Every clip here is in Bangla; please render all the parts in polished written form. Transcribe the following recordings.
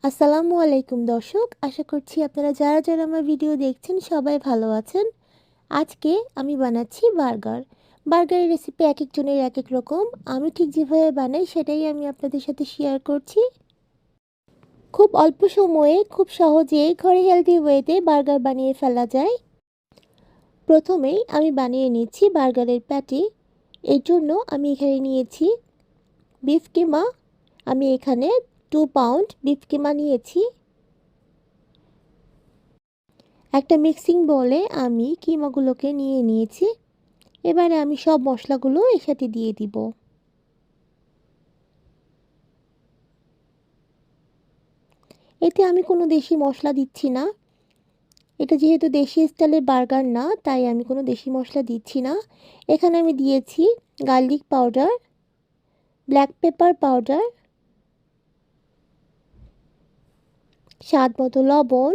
আসসালামু আলাইকুম দর্শক, আশা করছি আপনারা যারা যারা আমার ভিডিও দেখছেন সবাই ভালো আছেন। আজকে আমি বানাচ্ছি বার্গার। বার্গারের রেসিপি এক একজনের এক এক রকম। আমি ঠিক যেভাবে বানাই সেটাই আমি আপনাদের সাথে শেয়ার করছি। খুব অল্প সময়ে খুব সহজেই ঘরে হেলদি ওয়েতে বার্গার বানিয়ে ফেলা যায়। প্রথমেই আমি বানিয়ে নিচ্ছি বার্গারের প্যাটি। এর জন্য আমি এখানে নিয়েছি বিফ কিমা। আমি এখানে 2 পাউন্ড বিফ কিমা নিয়েছি। একটা মিক্সিং বোলে আমি কিমাগুলোকে নিয়ে নিয়েছি। এবারে আমি সব মশলাগুলো এর সাথে দিয়ে দিব। এতে আমি কোনো দেশি মশলা দিচ্ছি না। এটা যেহেতু দেশি স্টাইলের বার্গার না, তাই আমি কোনো দেশি মশলা দিচ্ছি না। এখানে আমি দিয়েছি garlic powder, black pepper powder, স্বাদ মতো লবণ।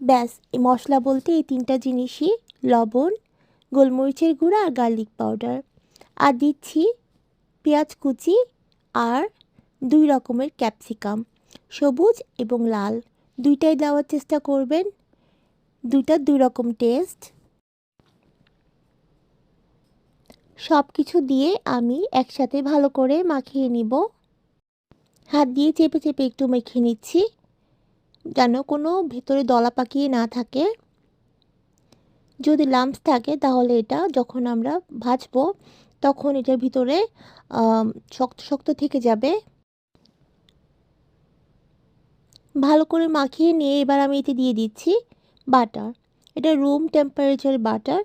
ব্যাস, এই মশলা বলতে এই তিনটা জিনিসই, লবণ, গোলমরিচের গুঁড়া আর গার্লিক পাউডার। আর দিচ্ছি পেঁয়াজ কুচি আর 2 রকমের ক্যাপসিকাম, সবুজ এবং লাল। দুইটাই দেওয়ার চেষ্টা করবেন, দুইটা 2 রকম টেস্ট। সব কিছু দিয়ে আমি একসাথে ভালো করে মাখিয়ে নিব। হাত দিয়ে চেপে চেপে একটু মেখে নিচ্ছি, যেন কোনো ভেতরে দলা পাকিয়ে না থাকে। যদি লাম্পস থাকে তাহলে এটা যখন আমরা ভাজবো তখন এটার ভিতরে শক্ত শক্ত থেকে যাবে। ভালো করে মাখিয়ে নিয়ে এবার আমি এতে দিয়ে দিচ্ছি বাটার। এটা রুম টেম্পারেচার বাটার,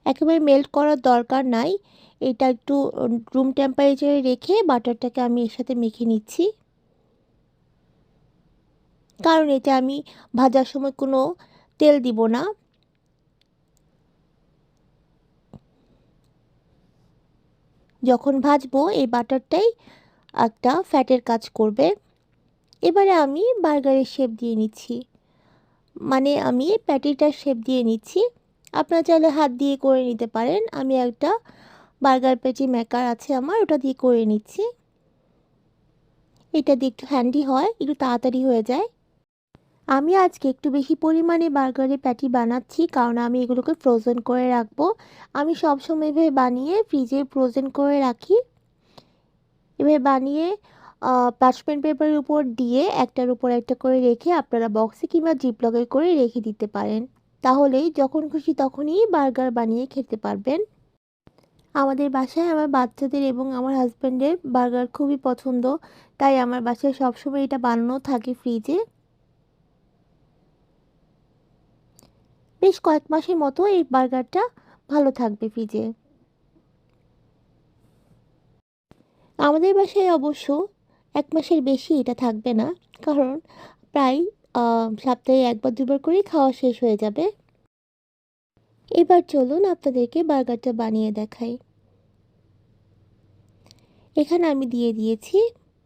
একেবারে মেল্ট করার দরকার নাই। এটা একটু রুম টেম্পারেচারে রেখে বাটারটাকে আমি এর সাথে মেখে নিচ্ছি, কারণ এতে আমি ভাজার সময় কোনো তেল দিব না। যখন ভাজবো এই বাটারটাই একটা ফ্যাটের কাজ করবে। এবারে আমি বার্গারের শেপ দিয়ে নিচ্ছি, মানে আমি প্যাটিটার শেপ দিয়ে নিচ্ছি। আপনারা চাইলে হাত দিয়ে করে নিতে পারেন। আমি একটা বার্গার প্যাটি মেকার আছে আমার, ওটা দিয়ে করে নিচ্ছি। এটা দিয়ে একটু হ্যান্ডি হয়, একটু তাড়াতাড়ি হয়ে যায়। আমি আজকে একটু বেশি পরিমাণে বার্গারের প্যাটি বানাচ্ছি, কারণ আমি এগুলোকে ফ্রোজেন করে রাখবো। আমি সবসময় এভাবে বানিয়ে ফ্রিজে ফ্রোজেন করে রাখি। এভাবে বানিয়ে পার্চমেন্ট পেপারের উপর দিয়ে একটার উপর একটা করে রেখে আপনারা বক্সে কিংবা জিপলকে করে রেখে দিতে পারেন। তাহলেই যখন খুশি তখনই বার্গার বানিয়ে খেতে পারবেন। আমাদের বাসায় আমার বাচ্চাদের এবং আমার হাজব্যান্ডের বার্গার খুবই পছন্দ, তাই আমার বাসায় সবসময় এটা বানানো থাকে ফ্রিজে। বেশ কয়েক মাসের মতো এই বার্গারটা ভালো থাকবে ফ্রিজে। আমাদের বাসায় অবশ্য 1 মাসের বেশি এটা থাকবে না, কারণ প্রায় সপ্তাহে 1 বার 2 বার করেই খাওয়া শেষ হয়ে যাবে। এবার চলুন আপনাদেরকে বার্গারটা বানিয়ে দেখাই। এখানে আমি দিয়ে দিয়েছি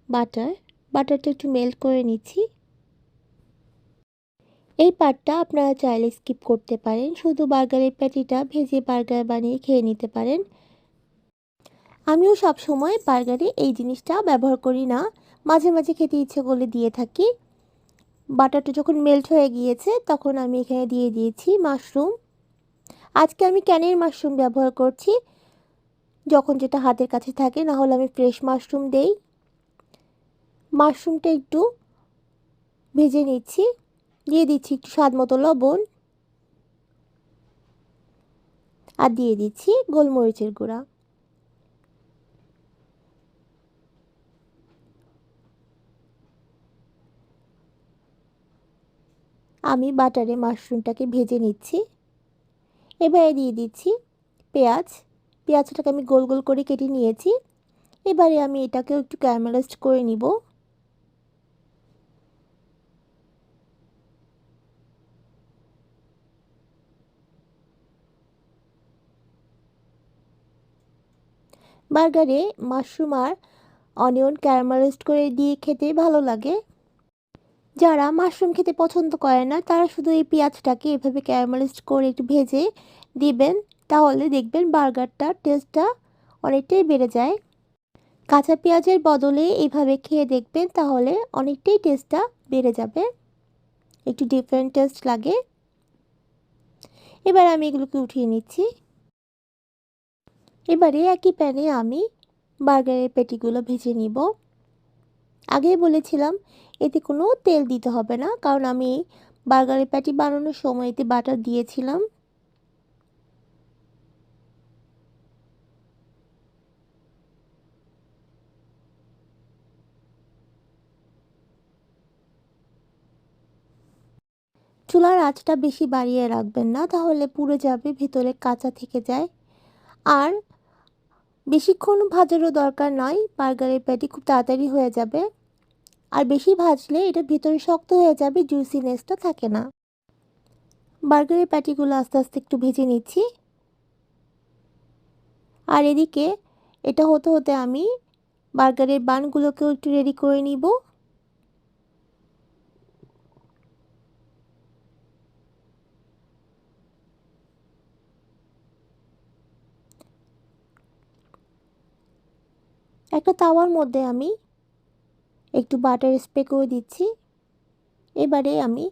বাটার। বাটারটা একটু মেল্ট করে নিচ্ছি। এই পার্টটা আপনারা চাইলে স্কিপ করতে পারেন, শুধু বার্গারের প্যাটিটা ভেজে বার্গার বানিয়ে খেয়ে নিতে পারেন। আমিও সব সময় বার্গারে এই জিনিসটা ব্যবহার করি না, মাঝে মাঝে খেতে ইচ্ছে করলে দিয়ে থাকি। বাটারটা যখন মেল্ট হয়ে গিয়েছে তখন আমি এখানে দিয়ে দিয়েছি মাশরুম। আজকে আমি ক্যানের মাশরুম ব্যবহার করছি, যখন যেটা হাতের কাছে থাকে, না হলে আমি ফ্রেশ মাশরুম দেই। মাশরুমটা একটু ভেজে নিচ্ছি, দিয়ে দিচ্ছি একটু স্বাদ মতো লবণ, আর দিয়ে দিচ্ছি গোলমরিচের গুঁড়া। আমি বাটারে মাশরুমটাকে ভেজে নিচ্ছি। এবারে দিয়ে দিচ্ছি পেঁয়াজ। পেঁয়াজটাকে আমি গোল গোল করে কেটে নিয়েছি। এবারে আমি এটাকেও একটু ক্যারামেলাইজড করে নিব। বার্গারে মাশরুম আর অনিয়ন ক্যারামেলাইজড করে দিয়ে খেতে ভালো লাগে। যারা মাশরুম খেতে পছন্দ করে না তারা শুধু এই পেঁয়াজটাকে এভাবে ক্যারামেলাইজড করে একটু ভেজে দিবেন, তাহলে দেখবেন বার্গারটার টেস্টটা অনেকটাই বেড়ে যায়। কাঁচা পেঁয়াজের বদলে এইভাবে খেয়ে দেখবেন, তাহলে অনেকটাই টেস্টটা বেড়ে যাবে, একটু ডিফারেন্ট টেস্ট লাগে। এবার আমি এগুলোকে উঠিয়ে নিচ্ছি। এবারে একই প্যানে আমি বার্গারের প্যাটিগুলো ভেজে নিব। আগেই বলেছিলাম এতে কোনো তেল দিতে হবে না, কারণ আমি বার্গারের প্যাটি বানানোর সময় এতে বাটার দিয়েছিলাম। চুলার আঁচটা বেশি বাড়িয়ে রাখবেন না, তাহলে পুড়ে যাবে, ভেতরে কাঁচা থেকে যায়। আর বেশিক্ষণ ভাজারও দরকার নয়, বার্গারের প্যাটি খুব তাড়াতাড়ি হয়ে যাবে। আর বেশি ভাজলে এটা ভেতরে শক্ত হয়ে যাবে, জুসিনেসটা থাকে না। বার্গারের প্যাটিগুলো আস্তে আস্তে একটু ভেজে নিচ্ছি। আর এদিকে এটা হতে হতে আমি বার্গারের বানগুলোকেও একটু রেডি করে নিব। একটা তাওয়ার মধ্যে আমি একটু বাটার স্প্রে করে দিচ্ছি। এবারে আমি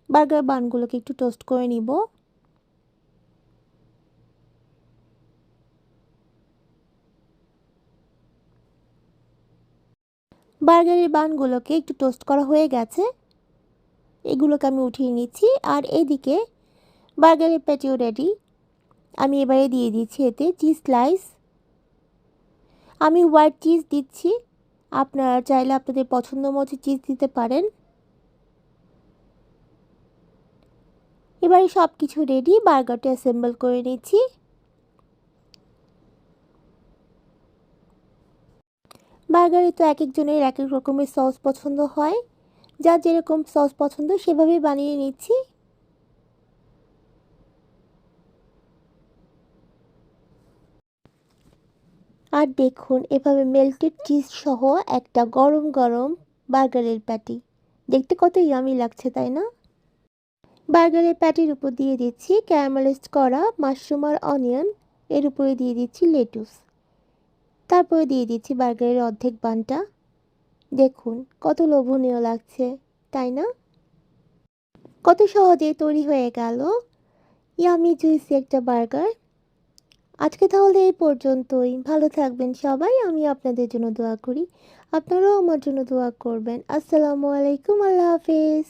বার্গার বানগুলোকে একটু টোস্ট করে নিব। বার্গারের বানগুলোকে একটু টোস্ট করা হয়ে গেছে, এগুলোকে আমি উঠিয়ে নিচ্ছি। আর এদিকে বার্গারের প্যাটিও রেডি। আমি এবারে দিয়ে দিচ্ছি এতে চিজ স্লাইস। আমি হোয়াইট চিজ দিচ্ছি, আপনারা চাইলে আপনাদের পছন্দ মতো চিজ দিতে পারেন। এবারে সব কিছু রেডি, বার্গারটা অ্যাসেম্বল করে নিচ্ছি। বার্গারে তো এক একজনের এক এক রকমের সস পছন্দ হয়, যার যেরকম সস পছন্দ সেভাবেই বানিয়ে নিচ্ছি। আর দেখুন এভাবে মেল্টেড চিজ সহ একটা গরম গরম বার্গারের প্যাটি, দেখতে কত ইয়ামি লাগছে তাই না? বার্গারের প্যাটির উপর দিয়ে দিচ্ছি ক্যারামেলাইজড করা মাশরুম আর অনিয়ন, এর উপরে দিয়ে দিচ্ছি লেটুস, তারপরে দিয়ে দিচ্ছি বার্গারের অর্ধেক বানটা। দেখুন কত লোভনীয় লাগছে তাই না? কত সহজেই তৈরি হয়ে গেল ইয়ামি জুইসি একটা বার্গার। আজকে তাহলে এই পর্যন্তই, ভালো থাকবেন সবাই, আমি আপনাদের জন্য দোয়া করি, আপনারাও আমার জন্য দোয়া করবেন। আসসালামু আলাইকুম, আল্লাহ হাফেজ।